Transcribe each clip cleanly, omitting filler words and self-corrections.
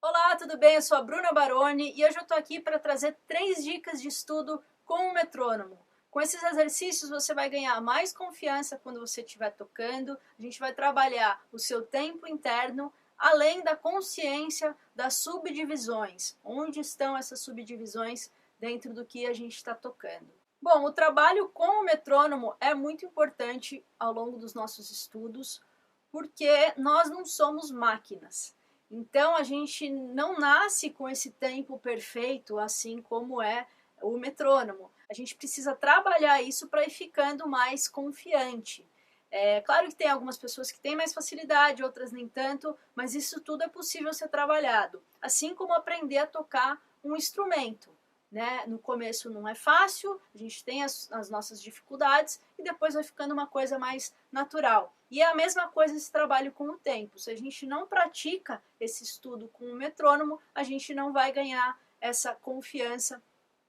Olá, tudo bem? Eu sou a Bruna Baroni e hoje eu estou aqui para trazer 3 dicas de estudo com o metrônomo. Com esses exercícios você vai ganhar mais confiança quando você estiver tocando, a gente vai trabalhar o seu tempo interno, além da consciência das subdivisões. Onde estão essas subdivisões dentro do que a gente está tocando? Bom, o trabalho com o metrônomo é muito importante ao longo dos nossos estudos, porque nós não somos máquinas. Então a gente não nasce com esse tempo perfeito, assim como é o metrônomo. A gente precisa trabalhar isso para ir ficando mais confiante. É claro que tem algumas pessoas que têm mais facilidade, outras nem tanto, mas isso tudo é possível ser trabalhado. Assim como aprender a tocar um instrumento. Né? No começo não é fácil, a gente tem as nossas dificuldades e depois vai ficando uma coisa mais natural. E é a mesma coisa esse trabalho com o tempo. Se a gente não pratica esse estudo com o metrônomo, a gente não vai ganhar essa confiança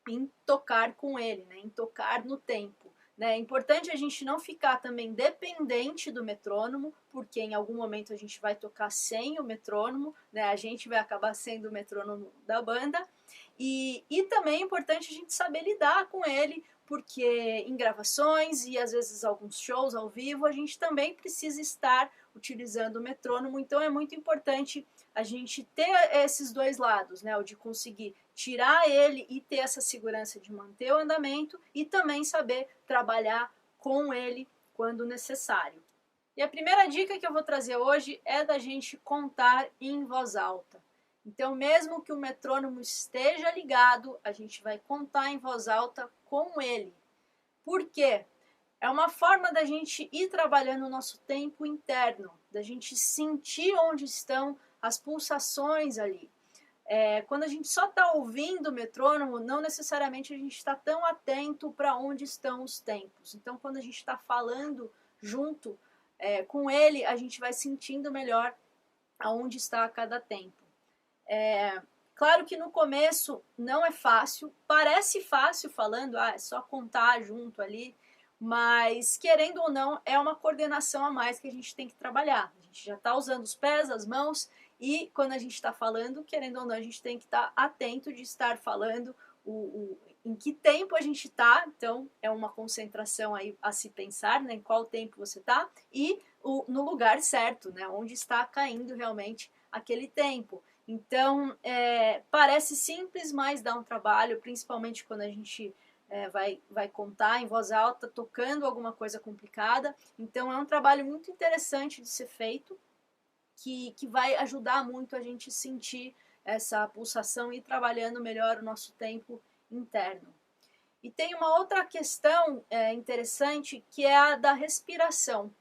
em tocar com ele, né? Em tocar no tempo. Né? É importante a gente não ficar também dependente do metrônomo, porque em algum momento a gente vai tocar sem o metrônomo, né? A gente vai acabar sendo o metrônomo da banda. E também é importante a gente saber lidar com ele, porque em gravações e às vezes alguns shows ao vivo a gente também precisa estar utilizando o metrônomo, então é muito importante a gente ter esses dois lados, né? O de conseguir tirar ele e ter essa segurança de manter o andamento e também saber trabalhar com ele quando necessário. E a primeira dica que eu vou trazer hoje é da gente contar em voz alta. Então, mesmo que o metrônomo esteja ligado, a gente vai contar em voz alta com ele. Por quê? É uma forma da gente ir trabalhando o nosso tempo interno, da gente sentir onde estão as pulsações ali. Quando a gente só está ouvindo o metrônomo, não necessariamente a gente está tão atento para onde estão os tempos. Então, quando a gente está falando junto com ele, a gente vai sentindo melhor aonde está cada tempo. Claro que no começo não é fácil, parece fácil falando, é só contar junto ali, mas querendo ou não, é uma coordenação a mais que a gente tem que trabalhar. A gente já está usando os pés, as mãos, e quando a gente está falando, querendo ou não, a gente tem que estar atento de estar falando em que tempo a gente está, então é uma concentração aí a se pensar, né, em qual tempo você está, e no lugar certo, né, onde está caindo realmente aquele tempo. Então, parece simples, mas dá um trabalho, principalmente quando a gente vai contar em voz alta, tocando alguma coisa complicada. Então, é um trabalho muito interessante de ser feito, que vai ajudar muito a gente sentir essa pulsação e ir trabalhando melhor o nosso tempo interno. E tem uma outra questão interessante, que é a da respiração.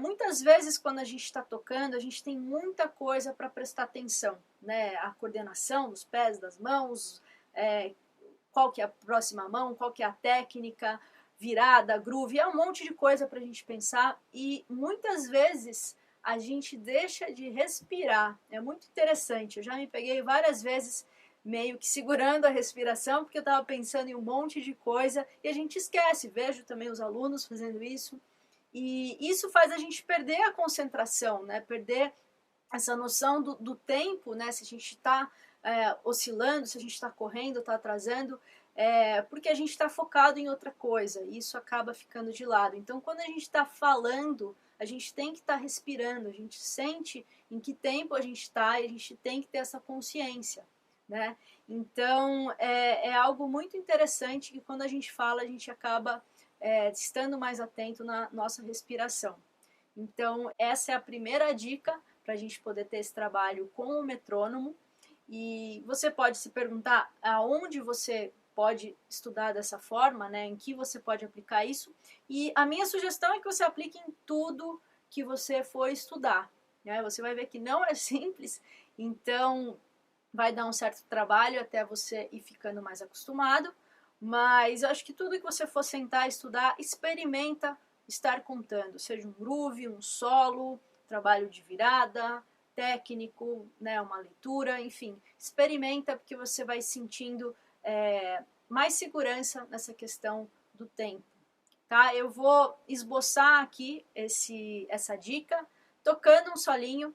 Muitas vezes quando a gente está tocando, a gente tem muita coisa para prestar atenção, né? A coordenação dos pés, das mãos, qual que é a próxima mão, qual que é a técnica, virada, groove, é um monte de coisa para a gente pensar e muitas vezes a gente deixa de respirar. É muito interessante, eu já me peguei várias vezes meio que segurando a respiração porque eu estava pensando em um monte de coisa e a gente esquece, vejo também os alunos fazendo isso. E isso faz a gente perder a concentração, né? Perder essa noção do tempo, né? Se a gente está oscilando, se a gente está correndo, está atrasando, porque a gente está focado em outra coisa e isso acaba ficando de lado. Então, quando a gente está falando, a gente tem que estar respirando, a gente sente em que tempo a gente está e a gente tem que ter essa consciência, né? Então, é algo muito interessante que quando a gente fala, a gente acaba estando mais atento na nossa respiração. Então, essa é a primeira dica para a gente poder ter esse trabalho com o metrônomo. E você pode se perguntar aonde você pode estudar dessa forma, né? Em que você pode aplicar isso. E a minha sugestão é que você aplique em tudo que você for estudar. Né? Você vai ver que não é simples, então vai dar um certo trabalho até você ir ficando mais acostumado. Mas eu acho que tudo que você for sentar e estudar, experimenta estar contando, seja um groove, um solo, trabalho de virada, técnico, né, uma leitura, enfim, experimenta porque você vai sentindo mais segurança nessa questão do tempo. Tá? Eu vou esboçar aqui essa dica, tocando um solinho,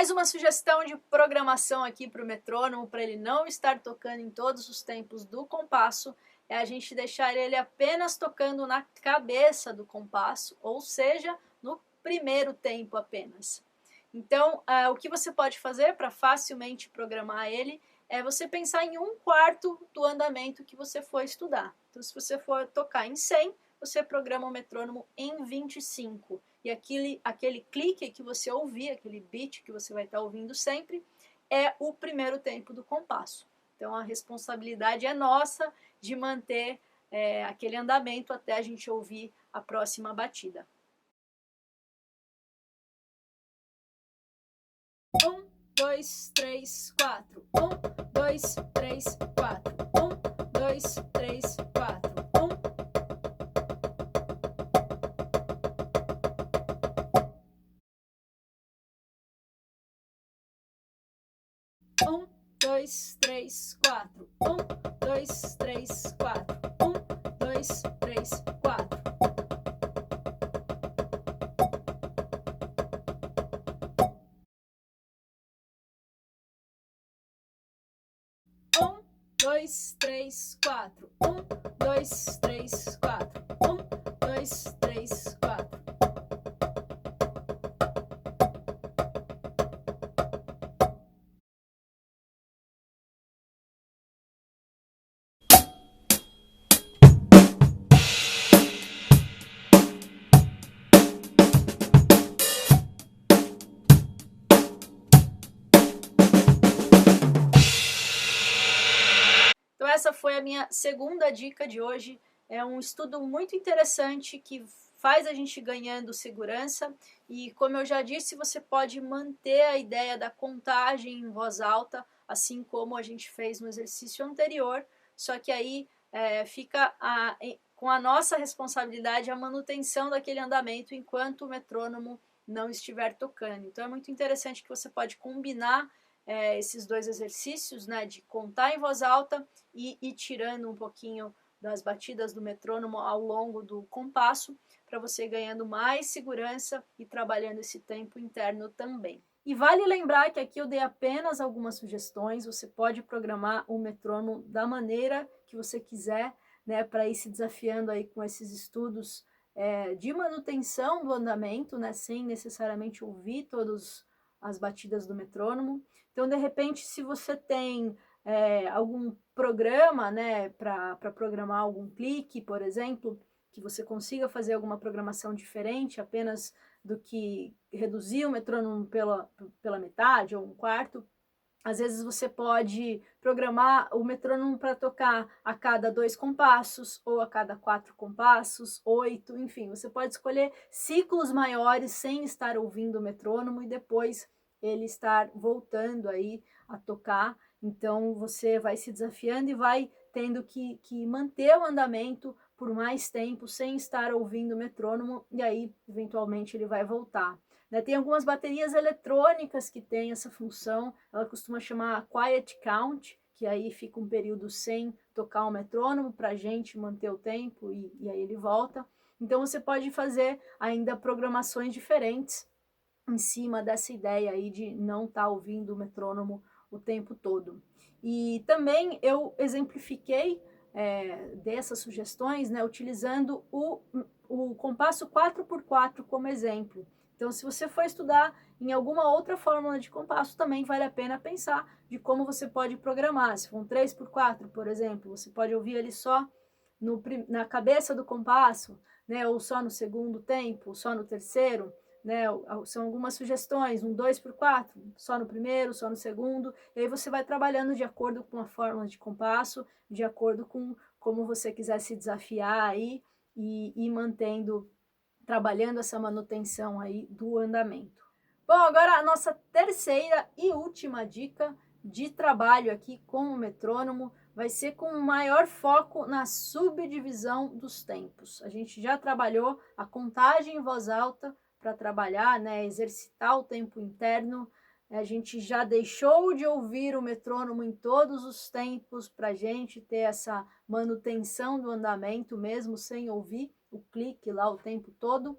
Mais uma sugestão de programação aqui para o metrônomo, para ele não estar tocando em todos os tempos do compasso, é a gente deixar ele apenas tocando na cabeça do compasso, ou seja, no primeiro tempo apenas. Então, o que você pode fazer para facilmente programar ele é você pensar em 1/4 do andamento que você for estudar. Então, se você for tocar em 100, você programa o metrônomo em 25. E aquele clique que você ouvir, aquele beat que você vai estar ouvindo sempre, é o primeiro tempo do compasso. Então, a responsabilidade é nossa de manter aquele andamento até a gente ouvir a próxima batida. 1, 2, 3, 4. 1, 2, 3, 4. 1, 2, 3, 4. 1, 2, 3, 4. 1, 2, 3, 4. 1, 2, 3, 4. Um, dois, três, quatro. 1, 2, 3, 4. 1, 2, 3, 4. Então essa foi a minha segunda dica de hoje. É um estudo muito interessante que faz a gente ganhando segurança e, como eu já disse, você pode manter a ideia da contagem em voz alta, assim como a gente fez no exercício anterior, só que aí fica com a nossa responsabilidade a manutenção daquele andamento enquanto o metrônomo não estiver tocando. Então é muito interessante que você pode combinar esses dois exercícios, né, de contar em voz alta e ir tirando um pouquinho das batidas do metrônomo ao longo do compasso, para você ganhando mais segurança e trabalhando esse tempo interno também. E vale lembrar que aqui eu dei apenas algumas sugestões, você pode programar o metrônomo da maneira que você quiser, né, para ir se desafiando aí com esses estudos de manutenção do andamento, né, sem necessariamente ouvir todas as batidas do metrônomo. Então, de repente, se você tem algum programa, né, para programar algum clique, por exemplo, que você consiga fazer alguma programação diferente, apenas do que reduzir o metrônomo pela metade ou 1/4, às vezes você pode programar o metrônomo para tocar a cada 2 compassos, ou a cada 4 compassos, 8, enfim, você pode escolher ciclos maiores sem estar ouvindo o metrônomo e depois ele estar voltando aí a tocar. Então você vai se desafiando e vai tendo que manter o andamento por mais tempo sem estar ouvindo o metrônomo, e aí eventualmente ele vai voltar. Tem algumas baterias eletrônicas que têm essa função, ela costuma chamar Quiet Count, que aí fica um período sem tocar o metrônomo para a gente manter o tempo e aí ele volta. Então você pode fazer ainda programações diferentes em cima dessa ideia aí de não estar ouvindo o metrônomo o tempo todo. E também eu exemplifiquei dessas sugestões, né, utilizando o compasso 4x4 como exemplo. Então, se você for estudar em alguma outra fórmula de compasso, também vale a pena pensar de como você pode programar. Se for um 3x4, por exemplo, você pode ouvir ele só na cabeça do compasso, né, ou só no segundo tempo, só no terceiro. Né, são algumas sugestões, um 2x4, só no primeiro, só no segundo, e aí você vai trabalhando de acordo com a fórmula de compasso, de acordo com como você quiser se desafiar aí e mantendo, trabalhando essa manutenção aí do andamento. Bom, agora a nossa terceira e última dica de trabalho aqui com o metrônomo vai ser com maior foco na subdivisão dos tempos. A gente já trabalhou a contagem em voz alta para trabalhar, né, exercitar o tempo interno. A gente já deixou de ouvir o metrônomo em todos os tempos para a gente ter essa manutenção do andamento mesmo sem ouvir o clique lá o tempo todo.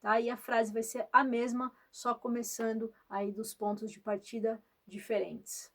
tá? E a frase vai ser a mesma, só começando aí dos pontos de partida diferentes.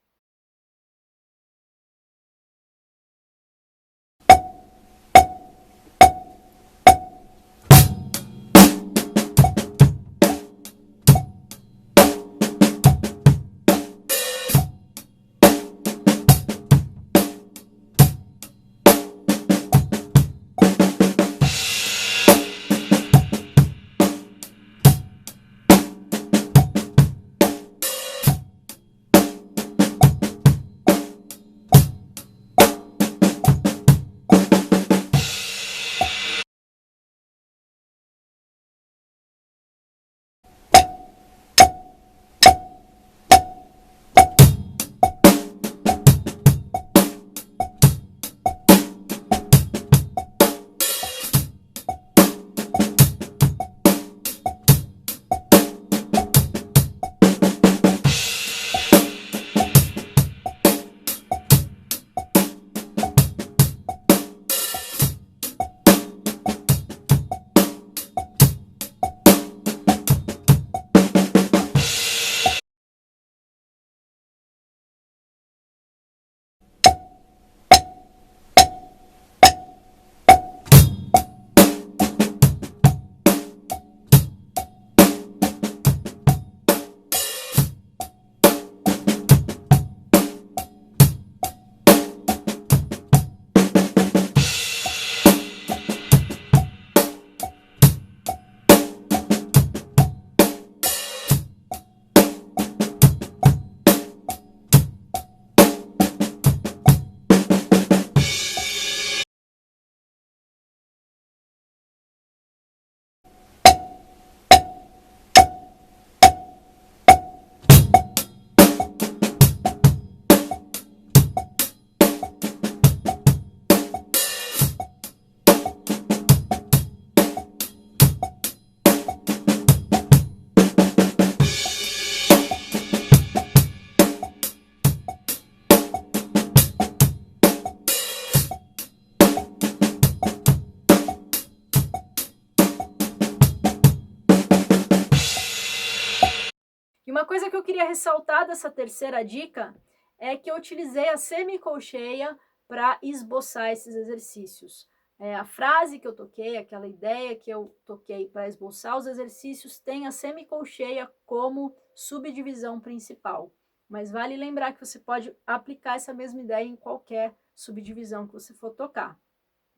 E uma coisa que eu queria ressaltar dessa terceira dica é que eu utilizei a semicolcheia para esboçar esses exercícios. A frase que eu toquei, aquela ideia que eu toquei para esboçar os exercícios, tem a semicolcheia como subdivisão principal. Mas vale lembrar que você pode aplicar essa mesma ideia em qualquer subdivisão que você for tocar.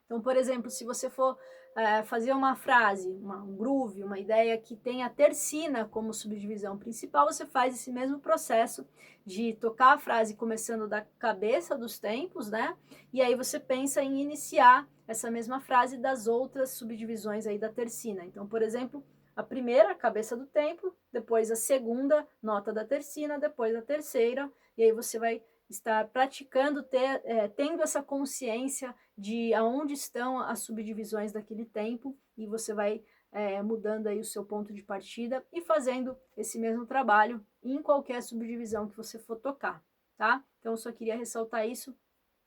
Então, por exemplo, se você for fazer uma frase, um groove, uma ideia que tem a tercina como subdivisão principal, você faz esse mesmo processo de tocar a frase começando da cabeça dos tempos, né? E aí você pensa em iniciar essa mesma frase das outras subdivisões aí da tercina. Então, por exemplo, a primeira, cabeça do tempo, depois a segunda, nota da tercina, depois a terceira, e aí você vai estar praticando, tendo essa consciência de aonde estão as subdivisões daquele tempo, e você vai mudando aí o seu ponto de partida e fazendo esse mesmo trabalho em qualquer subdivisão que você for tocar, tá? Então eu só queria ressaltar isso,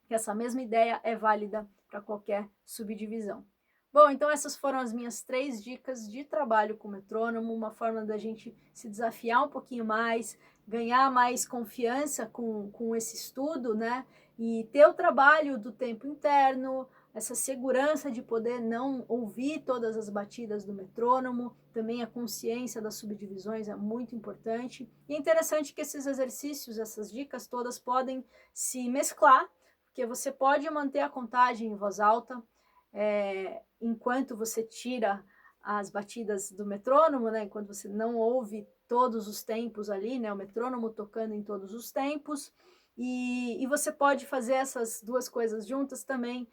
que essa mesma ideia é válida para qualquer subdivisão. Bom, então essas foram as minhas 3 dicas de trabalho com metrônomo, uma forma da gente se desafiar um pouquinho mais, ganhar mais confiança com esse estudo, né? E ter o trabalho do tempo interno, essa segurança de poder não ouvir todas as batidas do metrônomo, também a consciência das subdivisões é muito importante. E é interessante que esses exercícios, essas dicas todas podem se mesclar, porque você pode manter a contagem em voz alta, enquanto você tira as batidas do metrônomo, né, enquanto você não ouve todos os tempos ali, né, o metrônomo tocando em todos os tempos, e você pode fazer essas duas coisas juntas também,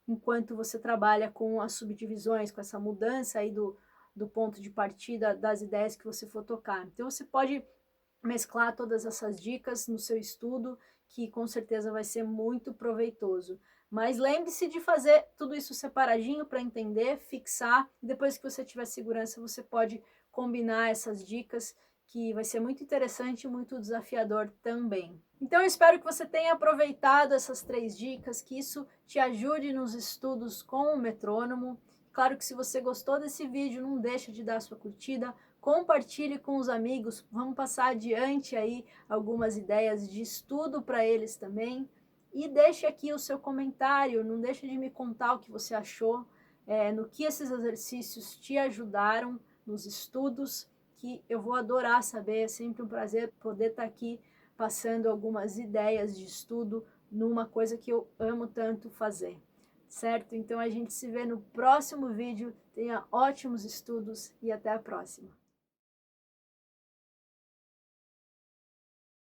enquanto você trabalha com as subdivisões, com essa mudança aí do ponto de partida das ideias que você for tocar. Então você pode mesclar todas essas dicas no seu estudo, que com certeza vai ser muito proveitoso. Mas lembre-se de fazer tudo isso separadinho para entender, fixar, e depois que você tiver segurança, você pode combinar essas dicas, que vai ser muito interessante e muito desafiador também. Então eu espero que você tenha aproveitado essas 3 dicas, que isso te ajude nos estudos com o metrônomo, Claro que se você gostou desse vídeo, não deixa de dar sua curtida, compartilhe com os amigos, vamos passar adiante aí algumas ideias de estudo para eles também. E deixe aqui o seu comentário, não deixe de me contar o que você achou, no que esses exercícios te ajudaram nos estudos, que eu vou adorar saber, é sempre um prazer poder estar aqui passando algumas ideias de estudo numa coisa que eu amo tanto fazer, certo? Então a gente se vê no próximo vídeo, tenha ótimos estudos e até a próxima!